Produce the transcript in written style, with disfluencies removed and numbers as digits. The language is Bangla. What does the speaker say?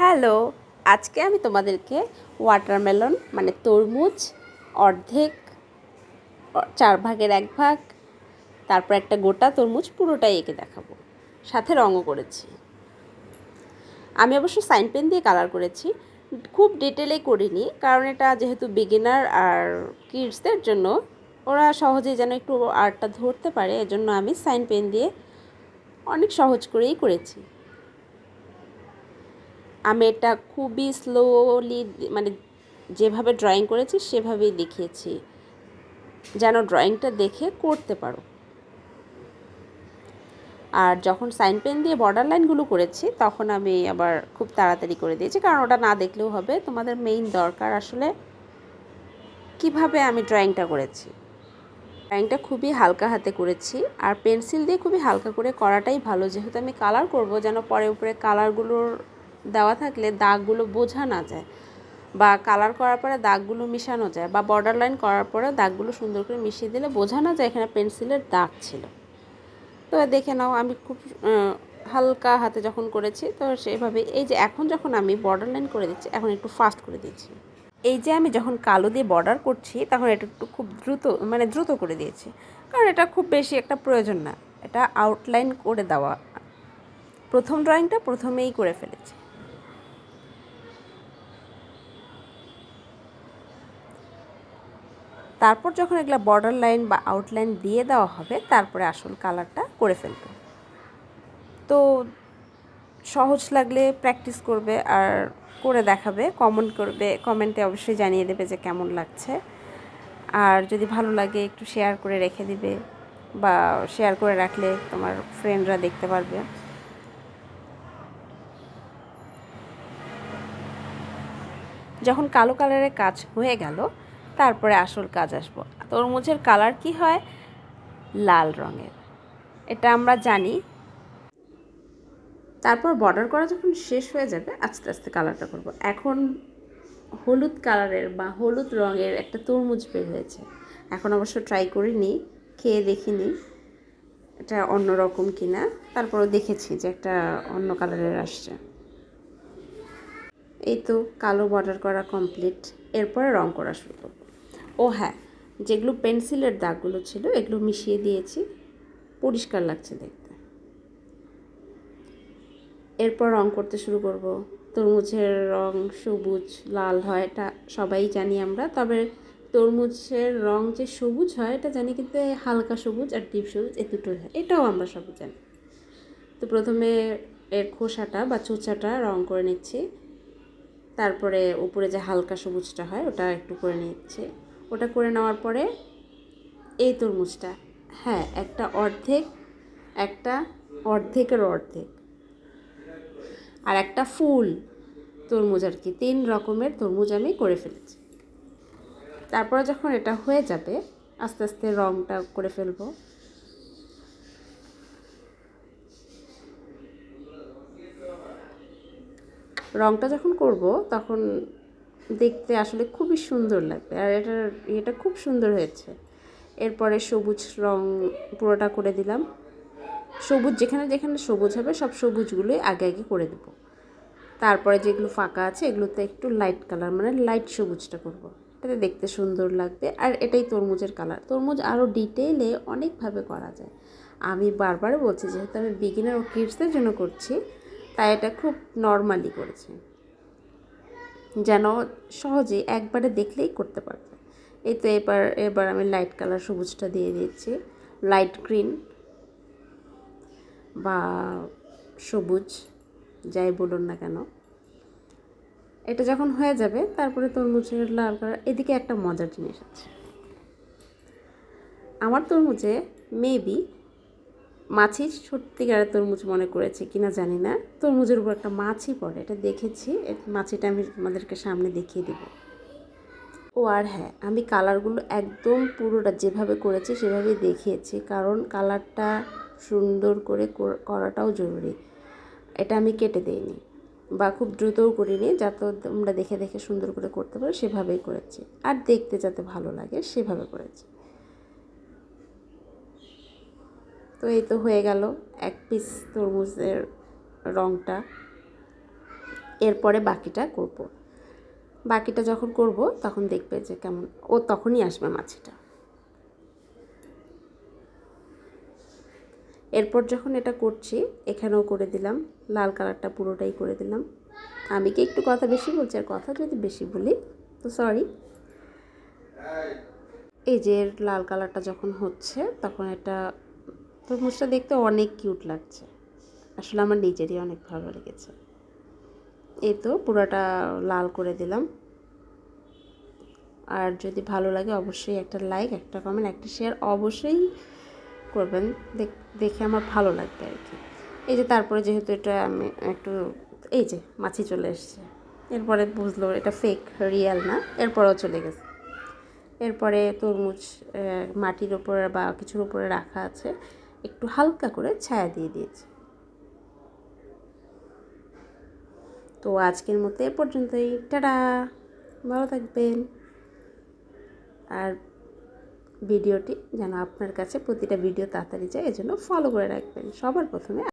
হ্যালো, আজকে আমি তোমাদেরকে ওয়াটারমেলন মানে তরমুজ অর্ধেক 1/4 তারপর একটা গোটা তরমুজ পুরোটাই এঁকে দেখাবো, সাথে রঙও করেছি। আমি অবশ্য সাইন পেন দিয়ে কালার করেছি, খুব ডিটেলে করিনি, কারণ এটা যেহেতু বিগিনার আর কিডসদের জন্য, ওরা সহজেই যেন একটু আর্টটা ধরতে পারে, এজন্য আমি সাইন পেন দিয়ে অনেক সহজ করেই করেছি। আমি এটা খুবই স্লোলি মানে যেভাবে ড্রয়িং করেছি সেভাবেই দেখিয়েছি, যেন ড্রয়িংটা দেখে করতে পারো। আর যখন সাইন পেন দিয়ে বর্ডার লাইনগুলো করেছি তখন আমি আবার খুব তাড়াতাড়ি করে দিয়েছি, কারণ ওটা না দেখলেও হবে। তোমাদের মেইন দরকার আসলে কিভাবে আমি ড্রয়িংটা করেছি। ড্রয়িংটা খুবই হালকা হাতে করেছি, আর পেন্সিল দিয়ে খুবই হালকা করে করাটাই ভালো, যেহেতু আমি কালার করব, যেন পরে উপরে কালারগুলোর দেওয়া থাকলে দাগগুলো বোঝা না যায়, বা কালার করার পরে দাগগুলো মিশানো যায়, বা বর্ডার লাইন করার পরে দাগগুলো সুন্দর করে মিশিয়ে দিলে বোঝা না যায় এখানে পেন্সিলের দাগ ছিল। তো দেখে নাও আমি খুব হালকা হাতে যখন করেছি, তো সেভাবে এই যে এখন যখন আমি বর্ডার লাইন করে দিচ্ছি, এখন একটু ফাস্ট করে দিয়েছি। এই যে আমি যখন কালো দিয়ে বর্ডার করছি তখন এটা একটু খুব দ্রুত করে দিয়েছি, কারণ এটা খুব বেশি একটা প্রয়োজন না, এটা আউটলাইন করে দেওয়া। প্রথম ড্রয়িংটা প্রথমেই করে ফেলেছি। তারপর যখন এগুলো বর্ডার লাইন বা আউটলাইন দিয়ে দেওয়া হবে, তারপরে আসল কালারটা করে ফেলবে। তো সহজ লাগলে প্র্যাকটিস করবে আর করে দেখাবে, কমেন্টে অবশ্যই জানিয়ে দেবে যে কেমন লাগছে। আর যদি ভালো লাগে একটু শেয়ার করে রেখে দিবে, বা শেয়ার করে রাখলে তোমার ফ্রেন্ডরা দেখতে পারবে। যখন কালো কালারের কাজ হয়ে গেল, তারপরে আসল কাজ আসবো। তরমুজের কালার কি হয়? লাল রঙের, এটা আমরা জানি। তারপর বর্ডার করা যখন শেষ হয়ে যাবে, আস্তে আস্তে কালারটা করব। এখন হলুদ কালারের বা হলুদ রঙের একটা তরমুজ বের হয়েছে। এখন অবশ্য ট্রাই করিনি, খেয়ে দেখিনি এটা অন্য রকম কিনা, তারপরও দেখেছি যে একটা অন্য কালারের আসছে। এই তো কালো বর্ডার করা কমপ্লিট, এরপরে রং করা শুরু করব। ও হ্যাঁ, যেগুলো পেন্সিলের দাগগুলো ছিল এগুলো মিশিয়ে দিয়েছি, পরিষ্কার লাগছে দেখতে। এরপর রং করতে শুরু করব। তরমুজের রং সবুজ লাল হয়, এটা সবাই জানি আমরা, তবে তরমুজের রং যে সবুজ হয় এটা জানি, কিন্তু হালকা সবুজ আর ডিপ সবুজ এই দুটোই হয়, এটাও আমরা সবাই জানি। তো প্রথমে এর খোসাটা বা চোচাটা রং করে নিচ্ছি, তারপরে উপরে যে হালকা সবুজটা হয় ওটা একটু করে নিচ্ছি। ওটা করে নেওয়ার পরে এই তরমুজটা, হ্যাঁ একটা অর্ধেকের অর্ধেক, আর একটা ফুল তরমুজ আর কি, 3 রকমের তরমুজ আমি করে ফেলেছি। তারপরে যখন এটা হয়ে যাবে, আস্তে আস্তে রংটা করে ফেলবো। রংটা যখন করব তখন দেখতে আসলে খুবই সুন্দর লাগবে, আর এটা খুব সুন্দর হয়েছে। এরপরে সবুজ রং পুরোটা করে দিলাম। সবুজ যেখানে যেখানে সবুজ হবে সব সবুজগুলোই আগে আগে করে দেবো। তারপরে যেগুলো ফাঁকা আছে এগুলোতে একটু লাইট কালার মানে লাইট সবুজটা করব, এটাতে দেখতে সুন্দর লাগবে। আর এটাই তরমুজের কালার। তরমুজ আরও ডিটেইলে অনেকভাবে করা যায়, আমি বারবার বলছি যেহেতু আমি বিগিনার ও কিডসদের জন্য করছি, তাই এটা খুব নর্মালি করেছি, যেন সহজেই একবারে দেখলেই করতে পারবে। এই তো এবার আমি লাইট কালার সবুজটা দিয়ে দিচ্ছি, লাইট গ্রিন বা সবুজ যাই বলুন না কেন। এটা যখন হয়ে যাবে তারপরে তরমুজের লাল কালার। এদিকে একটা মজার জিনিস আছে, আমার তরমুজে মেবি মাছি সত্যিকারের তরমুজ মনে করেছে কিনা জানি না, তরমুজের উপর একটা মাছি পড়ে, এটা দেখেছি। মাছিটা আমি আমাদেরকে সামনে দেখিয়ে দেব। ও আর হ্যাঁ, আমি কালারগুলো একদম পুরোটা যেভাবে করেছি সেভাবেই দেখিয়েছি, কারণ কালারটা সুন্দর করে করাটাও জরুরি। এটা আমি কেটে দিইনি বা খুব দ্রুতও করিনি, যাতে তোমরা দেখে দেখে সুন্দর করে করতে পারো সেভাবেই করেছি, আর দেখতে যাতে ভালো লাগে সেভাবে করেছি। তো এই তো হয়ে গেল এক পিস তরমুজের রঙটা। এরপরে বাকিটা করব। বাকিটা যখন করব তখন দেখবে যে কেমন ও তখনই আসবে মাছিটা। এরপর যখন এটা করছি এখানেও করে দিলাম, লাল কালারটা পুরোটাই করে দিলাম। আমি কি একটু কথা বেশি বলছি, আর কথা যদি বেশি বলি তো সরি। এই যে লাল কালারটা যখন হচ্ছে তখন এটা তরমুজটা দেখতে অনেক কিউট লাগছে, আসলে আমার নিজেরই অনেক ভালো লেগেছে। এই তো পুরোটা লাল করে দিলাম। আর যদি ভালো লাগে অবশ্যই একটা লাইক, একটা কমেন্ট, একটা শেয়ার অবশ্যই করবেন, দেখে আমার ভালো লাগবে আর কি। এই যে তারপরে যেহেতু এটা আমি একটু এই যে মাছি চলে এসছে, এরপরে বুঝলো এটা ফেক, রিয়েল না, এরপরেও চলে গেছে। এরপরে তরমুজ মাটির ওপরে বা কিছুর উপরে রাখা আছে, একটু হালকা করে ছায়া দিয়ে দিয়েছি। তো আজকের মতো এ পর্যন্তই, টাটা, ভালো থাকবেন। আর ভিডিওটি যেন আপনার কাছে প্রতিটা ভিডিও তাড়াতাড়ি যায় এজন্য ফলো করে রাখবেন সবার প্রথমে।